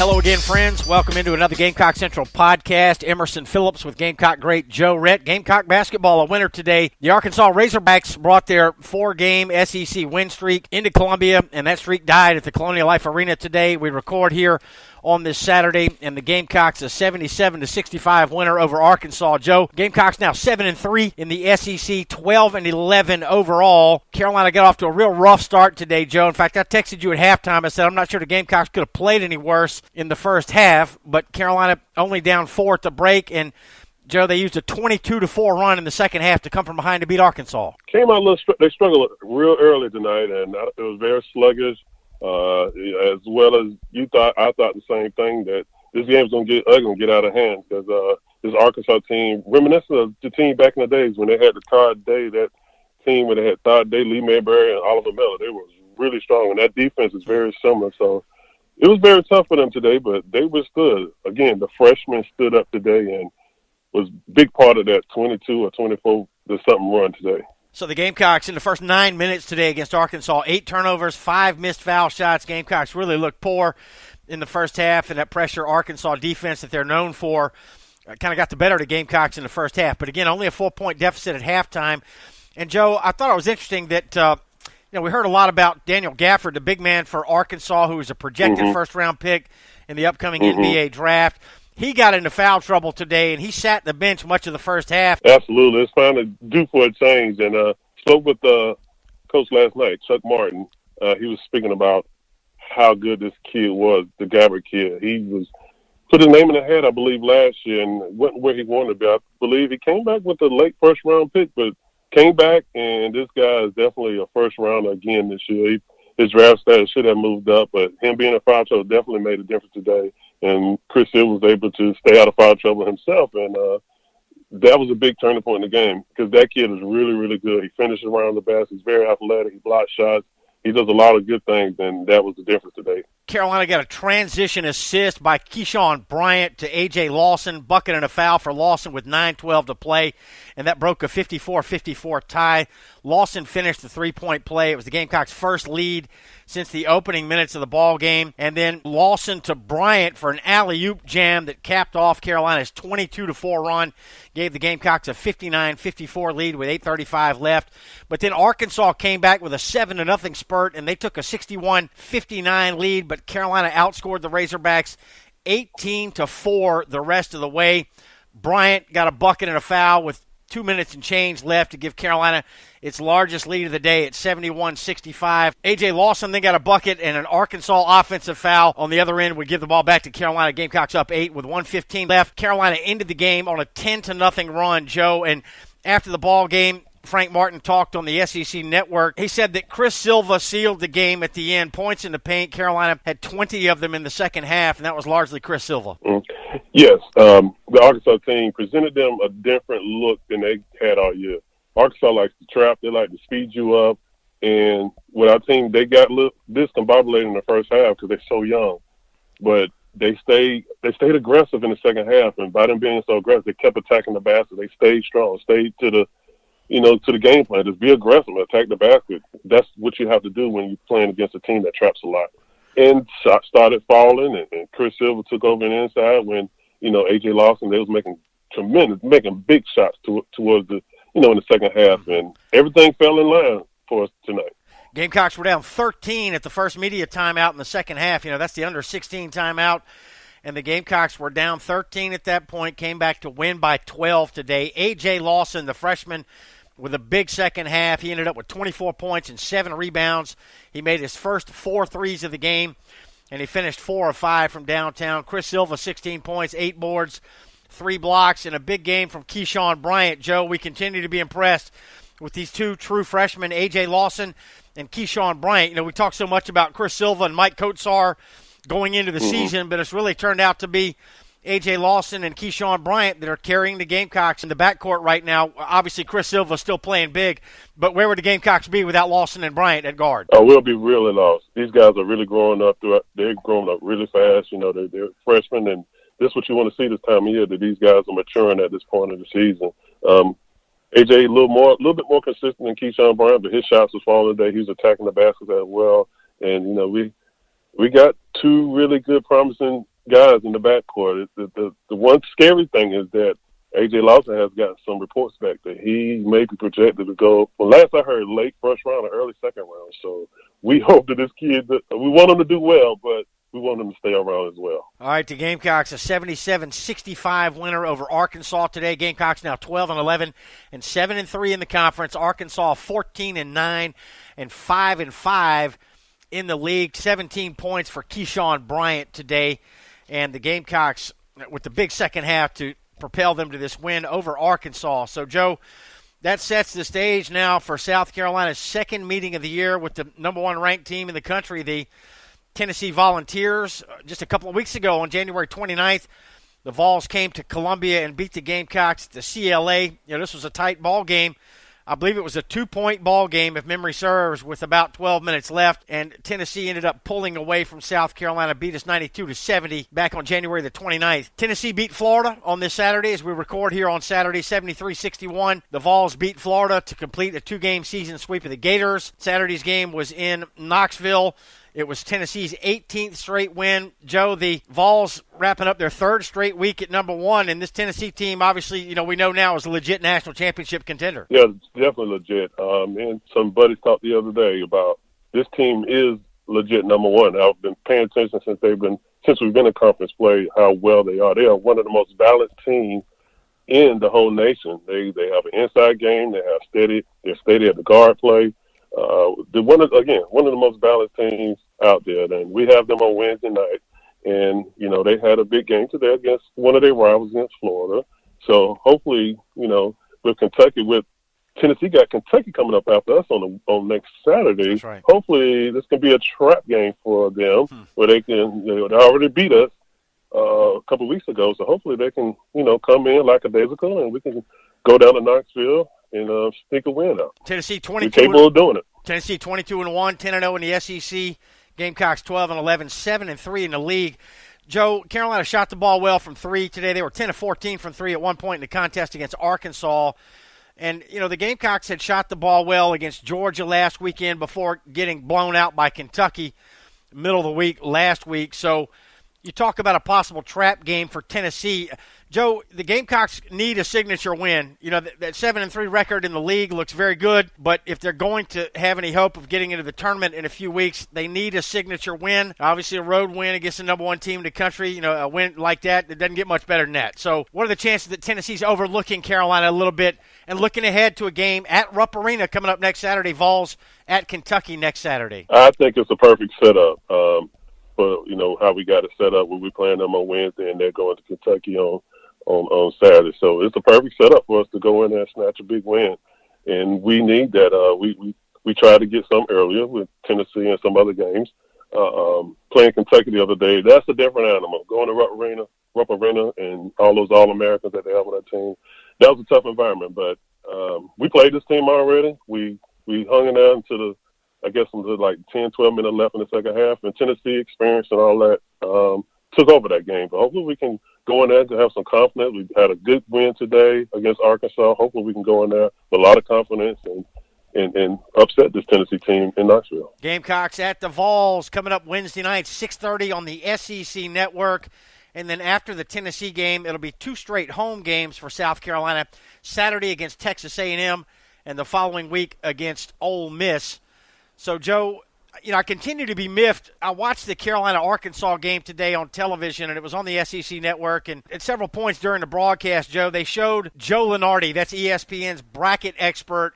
Hello again, friends. Welcome into another Gamecock Central podcast. Emerson Phillips with Gamecock great Joe Rhett. Gamecock basketball a winner today. The Arkansas Razorbacks brought their 4-game SEC win streak into Columbia, and that streak died at the Colonial Life Arena today. We record here on this Saturday, and the Gamecocks a 77-65 winner over Arkansas. Joe, Gamecocks now 7-3 in the SEC, 12-11 overall. Carolina got off to a real rough start today, Joe. In fact, I texted you at halftime. I said I'm not sure the Gamecocks could have played any worse in the first half, but Carolina only down 4 at the break, and Joe, they used a 22-4 run in the second half to come from behind to beat Arkansas. Came out a little. They struggled real early tonight, and it was very sluggish. As well as you thought, I thought the same thing, that this game's going to get ugly and get out of hand, because this Arkansas team, reminiscent of the team back in the days when they had the Todd Day, that team where they had Todd Day, Lee Mayberry, and Oliver Miller. They were really strong, and that defense is very similar. So it was very tough for them today, but they withstood. Again, the freshmen stood up today and was a big part of that 22 or 24 to something run today. So the Gamecocks in the first 9 minutes today against Arkansas, 8 turnovers, 5 missed foul shots. Gamecocks really looked poor in the first half, and that pressure Arkansas defense that they're known for kind of got the better of the Gamecocks in the first half. But again, only a 4-point deficit at halftime. And Joe, I thought it was interesting that we heard a lot about Daniel Gafford, the big man for Arkansas, who was a projected first-round pick in the upcoming NBA draft. He got into foul trouble today, and he sat the bench much of the first half. Absolutely. It's finally due for a change. And spoke with Coach last night, Chuck Martin. He was speaking about how good this kid was, the Gabbard kid. He was put his name in the hat, I believe, last year and went where he wanted to be. I believe he came back with a late first-round pick, but came back, and this guy is definitely a first-rounder again this year. His draft status should have moved up, but him being in foul trouble definitely made a difference today. And Chris Hill was able to stay out of foul trouble himself, and that was a big turning point in the game, because that kid is really, really good. He finishes around the basket. He's very athletic. He blocks shots. He does a lot of good things, and that was the difference today. Carolina got a transition assist by Keyshawn Bryant to A.J. Lawson, bucket and a foul for Lawson with 9:12 to play, and that broke a 54-54 tie. Lawson finished the three-point play. It was the Gamecocks' first lead since the opening minutes of the ball game, and then Lawson to Bryant for an alley-oop jam that capped off Carolina's 22-4 run, gave the Gamecocks a 59-54 lead with 8:35 left. But then Arkansas came back with a 7-0 spurt, and they took a 61-59 lead, but Carolina outscored the Razorbacks 18-4 the rest of the way. Bryant got a bucket and a foul with 2 minutes and change left to give Carolina its largest lead of the day at 71-65. A.J. Lawson then got a bucket, and an Arkansas offensive foul on the other end would give the ball back to Carolina. Gamecocks up 8 with 1:15 left. Carolina ended the game on a 10-0 run, Joe, and after the ball game, Frank Martin talked on the SEC Network. He said that Chris Silva sealed the game at the end. Points in the paint. Carolina had 20 of them in the second half, and that was largely Chris Silva. Yes, the Arkansas team presented them a different look than they had all year. Arkansas likes to trap. They like to speed you up. And with our team, they got a little discombobulated in the first half because they're so young. But they stayed aggressive in the second half, and by them being so aggressive, they kept attacking the basket. They stayed strong, stayed to the game plan. Just be aggressive, attack the basket. That's what you have to do when you're playing against a team that traps a lot. And shots started falling, and Chris Silva took over on the inside when, A.J. Lawson, they was making big shots towards the, in the second half, and everything fell in line for us tonight. Gamecocks were down 13 at the first media timeout in the second half. That's the under 16 timeout. And the Gamecocks were down 13 at that point, came back to win by 12 today. A.J. Lawson, the freshman, with a big second half. He ended up with 24 points and 7 rebounds. He made his first 4 threes of the game, and he finished 4 of 5 from downtown. Chris Silva, 16 points, 8 boards, 3 blocks, and a big game from Keyshawn Bryant. Joe, we continue to be impressed with these two true freshmen, A.J. Lawson and Keyshawn Bryant. We talk so much about Chris Silva and Mike Kotsar going into the season, but it's really turned out to be A.J. Lawson and Keyshawn Bryant that are carrying the Gamecocks in the backcourt right now. Obviously, Chris Silva is still playing big, but where would the Gamecocks be without Lawson and Bryant at guard? Oh, we'll be really lost. These guys are really growing up. They're growing up really fast. They're freshmen, and this is what you want to see this time of year, that these guys are maturing at this point of the season. A.J. a little bit more consistent than Keyshawn Bryant, but his shots was falling today. He was attacking the baskets as well, and we got 2 really good, promising guys in the backcourt. The one scary thing is that A.J. Lawson has got some reports back that he may be projected to go, well, last I heard, late first round or early second round. So we hope that this kid, we want him to do well, but we want him to stay around as well. All right, the Gamecocks, a 77-65 winner over Arkansas today. Gamecocks now 12-11 and 7-3 in the conference. Arkansas 14-9 and 5-5 in the league. 17 points for Keyshawn Bryant today. And the Gamecocks with the big second half to propel them to this win over Arkansas. So, Joe, that sets the stage now for South Carolina's second meeting of the year with the number one ranked team in the country, the Tennessee Volunteers. Just a couple of weeks ago on January 29th, the Vols came to Columbia and beat the Gamecocks at the CLA. This was a tight ball game. I believe it was a 2-point ball game, if memory serves, with about 12 minutes left. And Tennessee ended up pulling away from South Carolina, beat us 92-70 back on January the 29th. Tennessee beat Florida on this Saturday as we record here on Saturday, 73-61. The Vols beat Florida to complete a 2-game season sweep of the Gators. Saturday's game was in Knoxville. It was Tennessee's 18th straight win. Joe, the Vols wrapping up their third straight week at number one, and this Tennessee team, obviously, we know now is a legit national championship contender. Yeah, it's definitely legit. And some buddies talked the other day about this team is legit number one. I've been paying attention since we've been in conference play, how well they are. They are one of the most balanced teams in the whole nation. They have an inside game. They're steady at the guard play. They're one of the most balanced teams out there. And we have them on Wednesday night, and they had a big game today against one of their rivals against Florida. So hopefully, with Tennessee got Kentucky coming up after us on next Saturday. That's right. Hopefully this can be a trap game for them where they can. They already beat us a couple of weeks ago, so hopefully they can come in lackadaisical and we can go down to Knoxville and sneak a win out. Tennessee 22. We're capable of doing it. Tennessee 22-1, 10-0 in the SEC. Gamecocks 12-11, 7-3 in the league. Joe, Carolina shot the ball well from three today. They were 10-14 from three at one point in the contest against Arkansas. And, the Gamecocks had shot the ball well against Georgia last weekend before getting blown out by Kentucky middle of the week last week. So you talk about a possible trap game for Tennessee. Joe, the Gamecocks need a signature win. That 7-3 record in the league looks very good, but if they're going to have any hope of getting into the tournament in a few weeks, they need a signature win. Obviously, a road win against the number one team in the country, a win like that, it doesn't get much better than that. So what are the chances that Tennessee's overlooking Carolina a little bit and looking ahead to a game at Rupp Arena coming up next Saturday, Vols at Kentucky next Saturday? I think it's a perfect setup for, how we got it set up when we're playing them on Wednesday and they're going to Kentucky on Saturday. So it's a perfect setup for us to go in there and snatch a big win. And we need that. We tried to get some earlier with Tennessee and some other games. Playing Kentucky the other day, that's a different animal. Going to Rupp Arena and all those All-Americans that they have on that team, that was a tough environment. But we played this team already. We hung in there until like 10, 12 minutes left in the second half. And Tennessee experience and all that took over that game. But hopefully we can go in there to have some confidence. We had a good win today against Arkansas. Hopefully we can go in there with a lot of confidence and upset this Tennessee team in Knoxville. Gamecocks at the Vols coming up Wednesday night, 6:30 on the SEC Network. And then after the Tennessee game, it'll be 2 straight home games for South Carolina, Saturday against Texas A&M and the following week against Ole Miss. So, Joe, I continue to be miffed. I watched the Carolina-Arkansas game today on television, and it was on the SEC Network. And at several points during the broadcast, Joe, they showed Joe Lunardi, that's ESPN's bracket expert,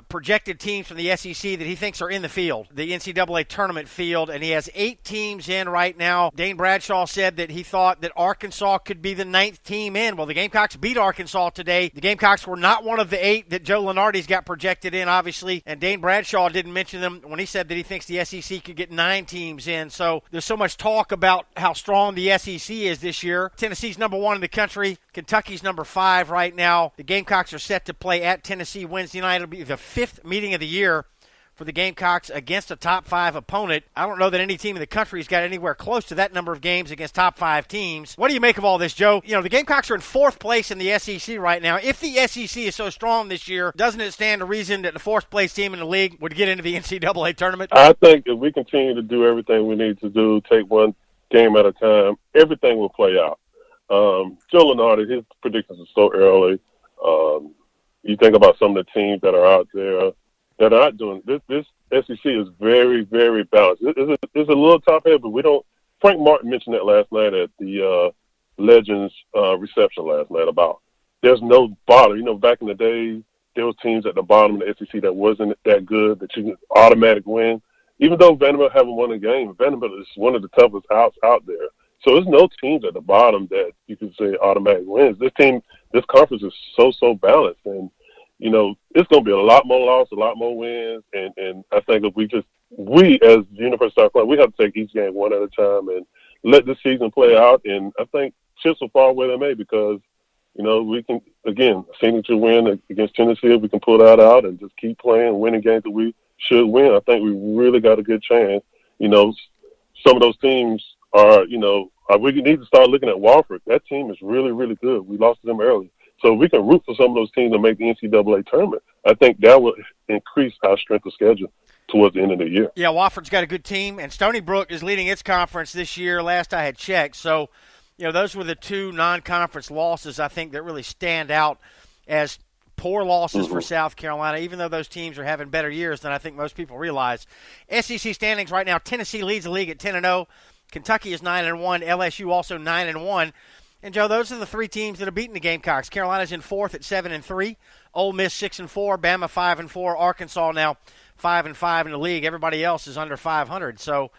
projected teams from the SEC that he thinks are in the field, the NCAA Tournament field, and he has 8 teams in right now. Dane Bradshaw said that he thought that Arkansas could be the 9th team in. Well, the Gamecocks beat Arkansas today. The Gamecocks were not one of the 8 that Joe Lunardi's got projected in, obviously, and Dane Bradshaw didn't mention them when he said that he thinks the SEC could get 9 teams in. So there's so much talk about how strong the SEC is this year. Tennessee's number 1 in the country. Kentucky's number 5 right now. The Gamecocks are set to play at Tennessee Wednesday night. It'll be the 5th meeting of the year for the Gamecocks against a top 5 opponent. I don't know that any team in the country's got anywhere close to that number of games against top 5 teams. What do you make of all this, Joe? The Gamecocks are in 4th place in the SEC right now. If the SEC is so strong this year, doesn't it stand to reason that the 4th place team in the league would get into the NCAA tournament? I think if we continue to do everything we need to do, take one game at a time. Everything will play out. Joe Lenardi, his predictions are so early. You think about some of the teams that are out there that are not doing this. This SEC is very, very balanced. It's a little top heavy, but we don't. Frank Martin mentioned that last night at the Legends reception last night about there's no bottom. You know, back in the day, there were teams at the bottom of the SEC that wasn't that good that you could automatic win. Even though Vanderbilt haven't won a game, Vanderbilt is one of the toughest outs out there. So there's no teams at the bottom that you can say automatic wins. This conference is so balanced, and you know it's going to be a lot more losses, a lot more wins, and I think if we as University of South Carolina, we have to take each game one at a time and let the season play out. And I think chips will fall where they may because you know we can again signature win against Tennessee. If we can pull that out and just keep playing, winning games that we should win, I think we really got a good chance. You know, some of those teams are, you know, we need to start looking at Wofford. That team is really, really good. We lost to them early. So we can root for some of those teams to make the NCAA tournament. I think that will increase our strength of schedule towards the end of the year. Yeah, Wofford's got a good team, and Stony Brook is leading its conference this year, last I had checked. So, you know, those were the two non-conference losses, I think, that really stand out as poor losses for South Carolina, even though those teams are having better years than I think most people realize. SEC standings right now, Tennessee leads the league at 10-0. Kentucky is 9-1. LSU also 9-1. And, Joe, those are the three teams that have beaten the Gamecocks. Carolina's in fourth at 7-3. Ole Miss 6-4. Bama 5-4. Arkansas now 5-5 in the league. Everybody else is under 500. So,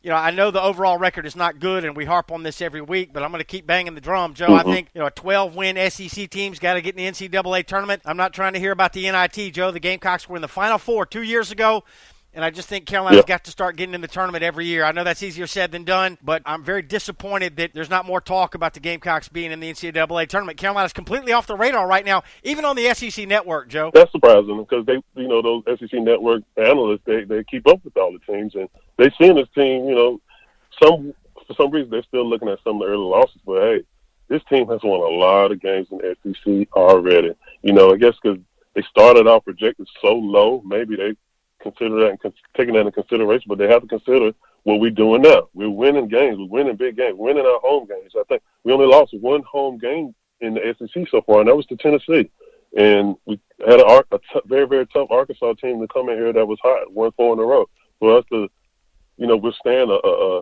you know, I know the overall record is not good, and we harp on this every week, but I'm going to keep banging the drum, Joe. I think, you know, a 12-win SEC team's got to get in the NCAA tournament. I'm not trying to hear about the NIT, Joe. The Gamecocks were in the Final Four 2 years ago, and I just think Carolina's got to start getting in the tournament every year. I know that's easier said than done, but I'm very disappointed that there's not more talk about the Gamecocks being in the NCAA tournament. Carolina's completely off the radar right now, even on the SEC network, Joe. That's surprising because they, you know, those SEC network analysts, they keep up with all the teams, and they see this team, you know, for some reason they're still looking at some of the early losses, but hey, this team has won a lot of games in the SEC already. You know, I guess because they started off projected so low, maybe they consider that and taking that into consideration, but they have to consider what we're doing now. We're winning games, we're winning big games, winning our home games. I think we only lost one home game in the SEC so far, and that was to Tennessee. And we had a very, very tough Arkansas team to come in here that was hot, 1-4 in a row. For us to, you know, withstand a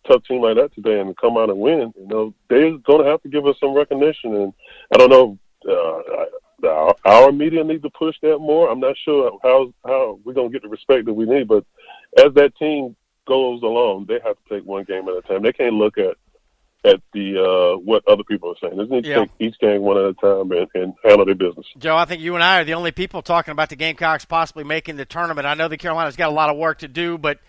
tough team like that today and come out and win, you know, they're going to have to give us some recognition. And I don't know, our media need to push that more. I'm not sure how we're going to get the respect that we need, but as that team goes along, they have to take one game at a time. They can't look at the what other people are saying. They need to take each game one at a time and handle their business. Joe, I think you and I are the only people talking about the Gamecocks possibly making the tournament. I know that Carolina's got a lot of work to do, but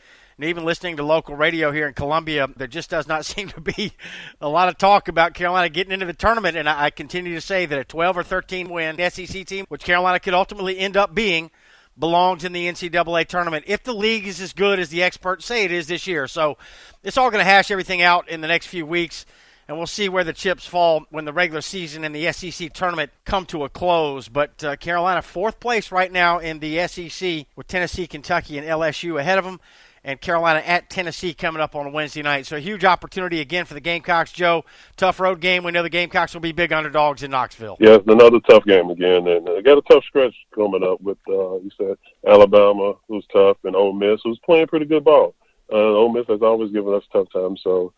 even listening to local radio here in Columbia, there just does not seem to be a lot of talk about Carolina getting into the tournament. And I continue to say that a 12 or 13 win SEC team, which Carolina could ultimately end up being, belongs in the NCAA tournament if the league is as good as the experts say it is this year. So it's all going to hash everything out in the next few weeks, and we'll see where the chips fall when the regular season and the SEC tournament come to a close. But Carolina, fourth place right now in the SEC with Tennessee, Kentucky, and LSU ahead of them. And Carolina at Tennessee coming up on Wednesday night. So a huge opportunity again for the Gamecocks. Joe, tough road game. We know the Gamecocks will be big underdogs in Knoxville. Yeah, it's another tough game again. And they got a tough stretch coming up with, you said, Alabama, who's tough, and Ole Miss, who's playing pretty good ball. Ole Miss has always given us a tough time. So,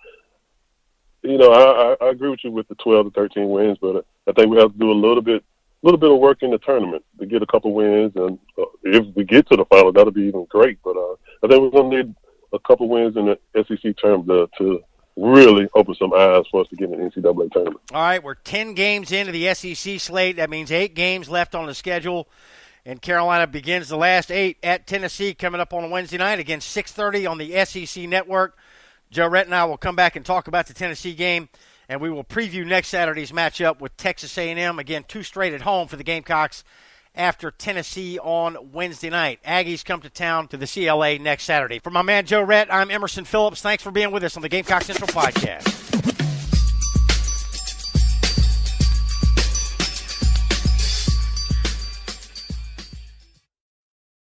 you know, I agree with you with the 12 to 13 wins, but I think we have to do a little bit of work in the tournament to get a couple wins, and if we get to the final, that'll be even great. But I think we're going to need a couple wins in the SEC tournament to really open some eyes for us to get in the NCAA tournament. All right, we're 10 games into the SEC slate. That means 8 games left on the schedule, and Carolina begins the last 8 at Tennessee coming up on Wednesday night again, 6:30 on the SEC Network. Joe, Rhett, and I will come back and talk about the Tennessee game, and we will preview next Saturday's matchup with Texas A&M. Again, 2 straight at home for the Gamecocks after Tennessee on Wednesday night. Aggies come to town to the CLA next Saturday. For my man Joe Rhett, I'm Emerson Phillips. Thanks for being with us on the Gamecock Central Podcast.